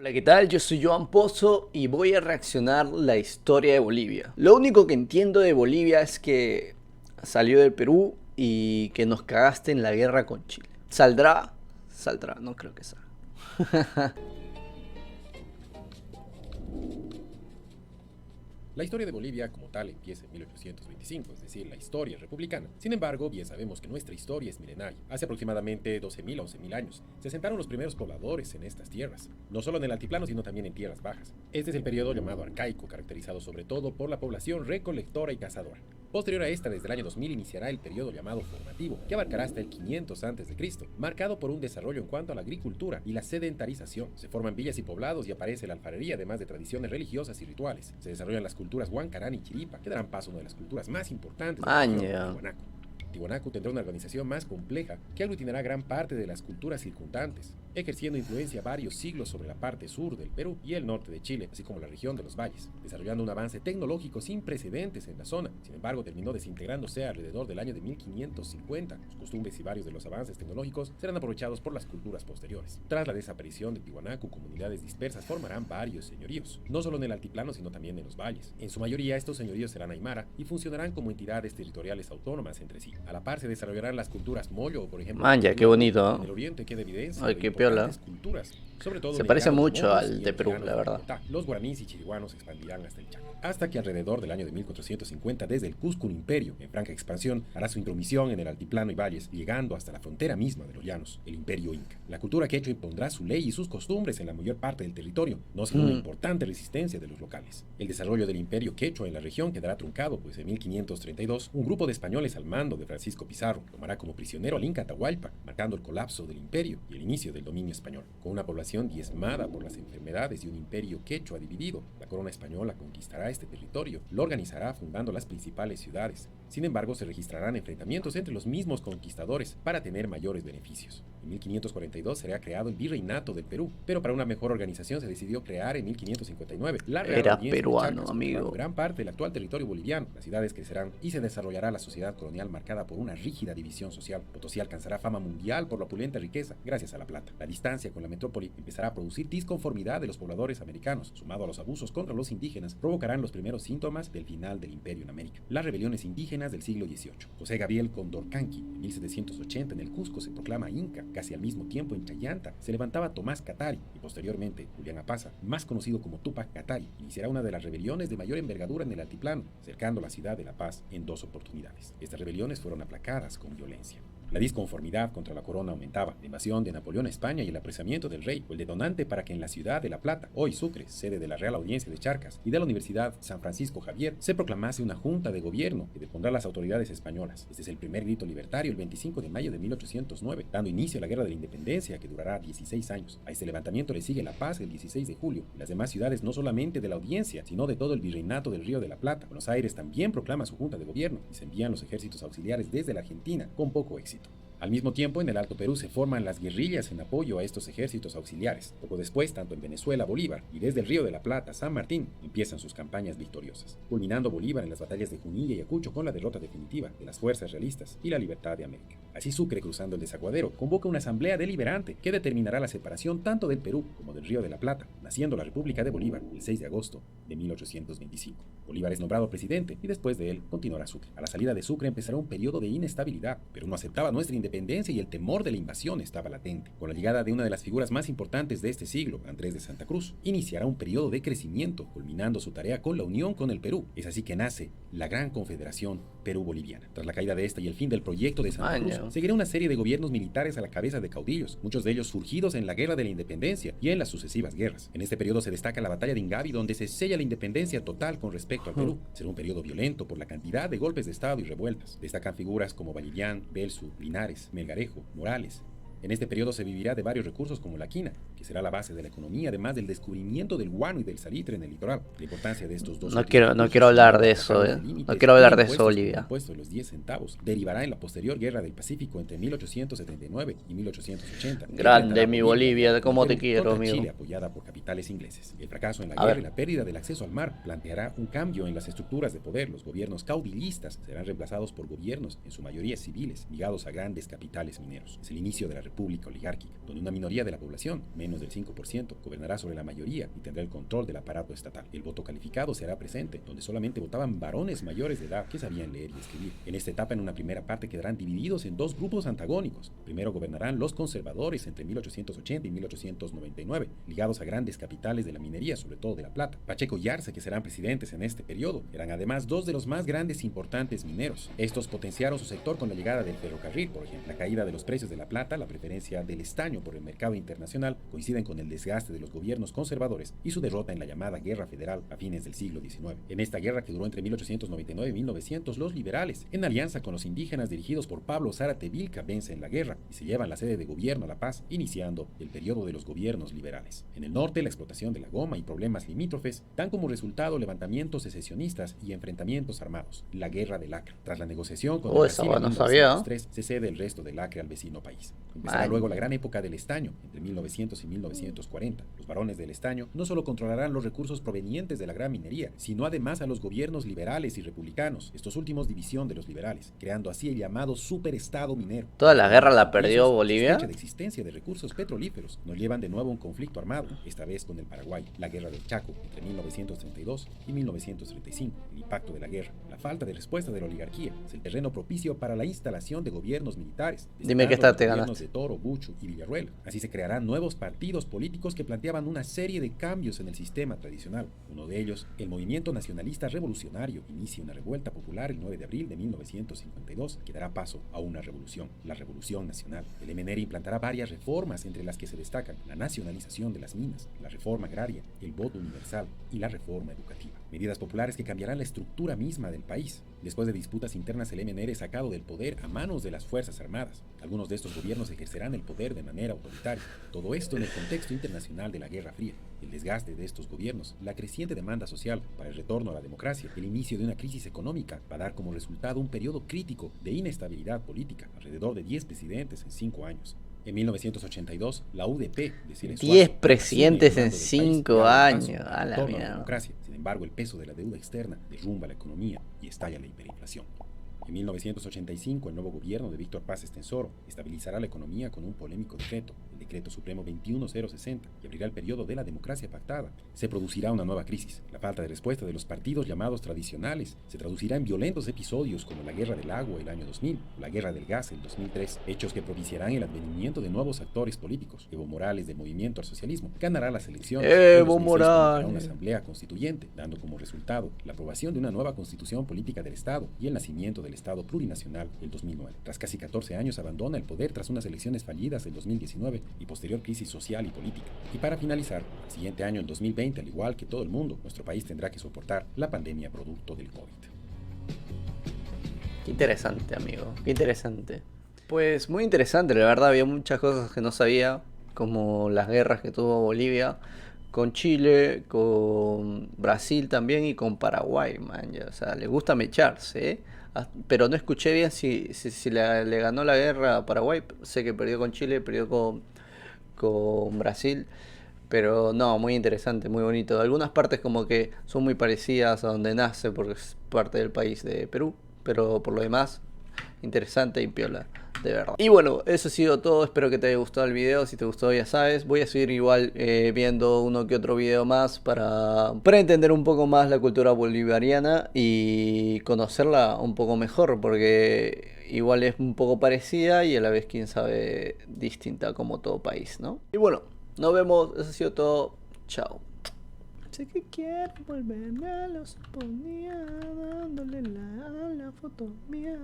Hola, ¿qué tal? Yo soy Joan Pozo y voy a reaccionar la historia de Bolivia. Lo único que entiendo de Bolivia es que salió del Perú y que nos cagaste en la guerra con Chile. ¿Saldrá? Saldrá, no creo que salga. La historia de Bolivia como tal empieza en 1825, es decir, la historia republicana. Sin embargo, bien sabemos que nuestra historia es milenaria. Hace aproximadamente 12.000 a 11.000 años se asentaron los primeros pobladores en estas tierras, no solo en el altiplano, sino también en tierras bajas. Este es el periodo llamado arcaico, caracterizado sobre todo por la población recolectora y cazadora. Posterior a esta, desde el año 2000 iniciará el periodo llamado formativo, que abarcará hasta el 500 a.C., marcado por un desarrollo en cuanto a la agricultura y la sedentarización. Se forman villas y poblados y aparece la alfarería, además de tradiciones religiosas y rituales. Se desarrollan las culturas Huancarán y Chiripa, que darán paso a una de las culturas más importantes de la región, Maña. Tiwanaku. Tiwanaku tendrá una organización más compleja que aglutinará gran parte de las culturas circundantes, ejerciendo influencia varios siglos sobre la parte sur del Perú y el norte de Chile, así como la región de los valles, desarrollando un avance tecnológico sin precedentes en la zona. Sin embargo, terminó desintegrándose alrededor del año de 1550. Sus costumbres y varios de los avances tecnológicos serán aprovechados por las culturas posteriores. Tras la desaparición de Tiwanaku, comunidades dispersas formarán varios señoríos, no solo en el altiplano, sino también en los valles. En su mayoría, estos señoríos serán aymara y funcionarán como entidades territoriales autónomas entre sí. A la par se desarrollarán las culturas Moyo, por ejemplo, Maña, qué en el bonito. oriente queda evidencia Ay, de qué piola. importantes culturas, sobre todo Se en el parece llano de mucho Mogus al y de en los Perú, llanos la de verdad. Bogotá. Los guaraníes y chiriguanos se expandirán hasta el Chaco, hasta que alrededor del año de 1450, desde el Cusco Imperio, en franca expansión, hará su intromisión en el altiplano y valles, llegando hasta la frontera misma de los llanos, el Imperio Inca. La cultura quechua impondrá su ley y sus costumbres en la mayor parte del territorio, no sin una importante resistencia de los locales. El desarrollo del Imperio quechua en la región quedará truncado, pues en 1532, un grupo de españoles al mando de Francisco Pizarro tomará como prisionero al Inca Atahualpa, marcando el colapso del imperio y el inicio del dominio español. Con una población diezmada por las enfermedades y un imperio quechua dividido, la corona española conquistará este territorio, lo organizará fundando las principales ciudades. Sin embargo, se registrarán enfrentamientos entre los mismos conquistadores para tener mayores beneficios. En 1542 será creado el Virreinato del Perú, pero para una mejor organización se decidió crear en 1559 la Real Era Audiencia de peruano, Charcas, controlando amigo. gran parte del actual territorio boliviano. Las ciudades crecerán y se desarrollará la sociedad colonial marcada por una rígida división social. Potosí alcanzará fama mundial por la opulenta riqueza gracias a la plata. La distancia con la metrópoli empezará a producir disconformidad de los pobladores americanos, sumado a los abusos contra los indígenas, provocarán los primeros síntomas del final del imperio en América. Las rebeliones indígenas del siglo XVIII. José Gabriel Condorcanqui, en 1780 en el Cusco se proclama inca. Casi al mismo tiempo en Chayanta se levantaba Tomás Catari y posteriormente Julián Apaza, más conocido como Túpac Katari, iniciará una de las rebeliones de mayor envergadura en el altiplano, cercando la ciudad de La Paz en dos oportunidades. Estas rebeliones fueron aplacadas con violencia. La disconformidad contra la corona aumentaba. La invasión de Napoleón a España y el apresamiento del rey fue el detonante para que en la ciudad de La Plata, hoy Sucre, sede de la Real Audiencia de Charcas y de la Universidad San Francisco Javier, se proclamase una junta de gobierno que depondrá las autoridades españolas. Este es el primer grito libertario el 25 de mayo de 1809, dando inicio a la Guerra de la Independencia que durará 16 años. A este levantamiento le sigue La Paz el 16 de julio y las demás ciudades no solamente de la Audiencia, sino de todo el Virreinato del Río de la Plata. Buenos Aires también proclama su junta de gobierno y se envían los ejércitos auxiliares desde la Argentina con poco éxito. Al mismo tiempo, en el Alto Perú se forman las guerrillas en apoyo a estos ejércitos auxiliares. Poco después, tanto en Venezuela, Bolívar, y desde el Río de la Plata, San Martín, empiezan sus campañas victoriosas, culminando Bolívar en las batallas de Junín y Ayacucho con la derrota definitiva de las fuerzas realistas y la libertad de América. Así Sucre, cruzando el Desaguadero, convoca una asamblea deliberante que determinará la separación tanto del Perú como del Río de la Plata, naciendo la República de Bolívar el 6 de agosto de 1825. Bolívar es nombrado presidente y después de él continuará Sucre. A la salida de Sucre empezará un periodo de inestabilidad, pero no aceptaba nuestra independencia y el temor de la invasión estaba latente. Con la llegada de una de las figuras más importantes de este siglo, Andrés de Santa Cruz, iniciará un periodo de crecimiento, culminando su tarea con la unión con el Perú. Es así que nace la Gran Confederación Perú-Boliviana. Tras la caída de esta y el fin del proyecto de Santa Cruz, seguirá una serie de gobiernos militares a la cabeza de caudillos, muchos de ellos surgidos en la Guerra de la Independencia y en las sucesivas guerras. En este periodo se destaca la batalla de Ingavi, donde se sella la independencia total con respecto al Perú. Será un periodo violento por la cantidad de golpes de Estado y revueltas. Destacan figuras como Vallivian, Belsu, Linares, Melgarejo, Morales. En este periodo se vivirá de varios recursos como la quina, que será la base de la economía, además del descubrimiento del guano y del salitre en el litoral. La importancia de estos dos No recursos, quiero hablar sumado a de la eso, bajadas de No límites quiero y hablar de eso, impuestos como el Bolivia. impuesto de los 10 centavos, derivará en la posterior Guerra del Pacífico entre 1879 y 1880, que Grande enfrentará mi Bolivia, Bolivia, aliada de con el cómo te Perú, quiero, contra amigo. Chile, apoyada por capitales ingleses. El fracaso en la A guerra y ver. la pérdida del acceso al mar planteará un cambio en las estructuras de poder. Los gobiernos caudillistas serán reemplazados por gobiernos, en su mayoría civiles, ligados a grandes capitales mineros. Es el inicio de la República Oligárquica, donde una minoría de la población, menos menos del 5%, gobernará sobre la mayoría y tendrá el control del aparato estatal. El voto calificado se hará presente, donde solamente votaban varones mayores de edad que sabían leer y escribir. En esta etapa, en una primera parte, quedarán divididos en dos grupos antagónicos. Primero gobernarán los conservadores entre 1880 y 1899, ligados a grandes capitales de la minería, sobre todo de La Plata. Pacheco y Arce, que serán presidentes en este periodo, eran además dos de los más grandes e importantes mineros. Estos potenciaron su sector con la llegada del ferrocarril, por ejemplo. La caída de los precios de la plata, la preferencia del estaño por el mercado internacional, coinciden con el desgaste de los gobiernos conservadores y su derrota en la llamada Guerra Federal a fines del siglo XIX. En esta guerra, que duró entre 1899 y 1900, los liberales, en alianza con los indígenas dirigidos por Pablo Zárate Vilca, vencen la guerra y se llevan la sede de gobierno a La Paz, iniciando el periodo de los gobiernos liberales. En el norte, la explotación de la goma y problemas limítrofes dan como resultado levantamientos secesionistas y enfrentamientos armados. La Guerra del Acre. Tras la negociación con Brasil en 1903, se cede el resto del Acre al vecino país. Empezará luego la gran época del estaño, entre 1900 y 1940. Los varones del estaño no solo controlarán los recursos provenientes de la gran minería, sino además a los gobiernos liberales y republicanos, estos últimos división de los liberales, creando así el llamado superestado minero. ¿Toda la guerra la perdió Bolivia? La existencia de recursos petrolíferos nos llevan de nuevo a un conflicto armado, esta vez con el Paraguay, la Guerra del Chaco entre 1932 y 1935, el impacto de la guerra, la falta de respuesta de la oligarquía, es el terreno propicio para la instalación de gobiernos militares. Dime qué está te ganaste. De Toro, Bucho y Villarruel. Así se crearán nuevos partidos políticos que planteaban una serie de cambios en el sistema tradicional. Uno de ellos, el Movimiento Nacionalista Revolucionario, inicia una revuelta popular el 9 de abril de 1952 que dará paso a una revolución, la Revolución Nacional. El MNR implantará varias reformas, entre las que se destacan la nacionalización de las minas, la reforma agraria, el voto universal y la reforma educativa. Medidas populares que cambiarán la estructura misma del país. Después de disputas internas, el MNR es sacado del poder a manos de las Fuerzas Armadas. Algunos de estos gobiernos ejercerán el poder de manera autoritaria. Todo esto en el contexto internacional de la Guerra Fría. El desgaste de estos gobiernos, la creciente demanda social para el retorno a la democracia, el inicio de una crisis económica, va a dar como resultado un periodo crítico de inestabilidad política, alrededor de 10 presidentes en 5 años. En 1982, la UDP de Cires 10 presidentes en 5 años. A la mierda. Democracia. Sin embargo, el peso de la deuda externa derrumba la economía y estalla la hiperinflación. En 1985, el nuevo gobierno de Víctor Paz Estenssoro estabilizará la economía con un polémico decreto, el Decreto Supremo 21060, que abrirá el periodo de la democracia pactada. Se producirá una nueva crisis. La falta de respuesta de los partidos llamados tradicionales se traducirá en violentos episodios como la Guerra del Agua el año 2000, o la Guerra del Gas el 2003, hechos que propiciarán el advenimiento de nuevos actores políticos. Evo Morales, de Movimiento al Socialismo, ganará las elecciones. Evo Morales. Una asamblea constituyente, dando como resultado la aprobación de una nueva constitución política del Estado y el nacimiento del Estado plurinacional el 2009. Tras casi 14 años abandona el poder tras unas elecciones fallidas el 2019 y posterior crisis social y política. Y para finalizar, el siguiente año, el 2020, al igual que todo el mundo, nuestro país tendrá que soportar la pandemia producto del COVID. Qué interesante, amigo, qué interesante. Pues muy interesante, la verdad, había muchas cosas que no sabía, como las guerras que tuvo Bolivia con Chile, con Brasil también y con Paraguay, man. O sea, le gusta mecharse, ¿eh? Pero no escuché bien si le ganó la guerra a Paraguay. Sé que perdió con Chile, perdió con Brasil. Pero no, muy interesante, muy bonito. Algunas partes como que son muy parecidas a donde nace, porque es parte del país de Perú. Pero por lo demás, interesante y piola, de verdad. Y bueno, eso ha sido todo. Espero que te haya gustado el video. Si te gustó, ya sabes, voy a seguir igual viendo uno que otro video más para entender un poco más la cultura bolivariana y conocerla un poco mejor, porque igual es un poco parecida y a la vez, quién sabe, distinta como todo país, ¿no? Y bueno, nos vemos. Eso ha sido todo. Chao. Sé que quiero volver a los ponía dándole la foto mía.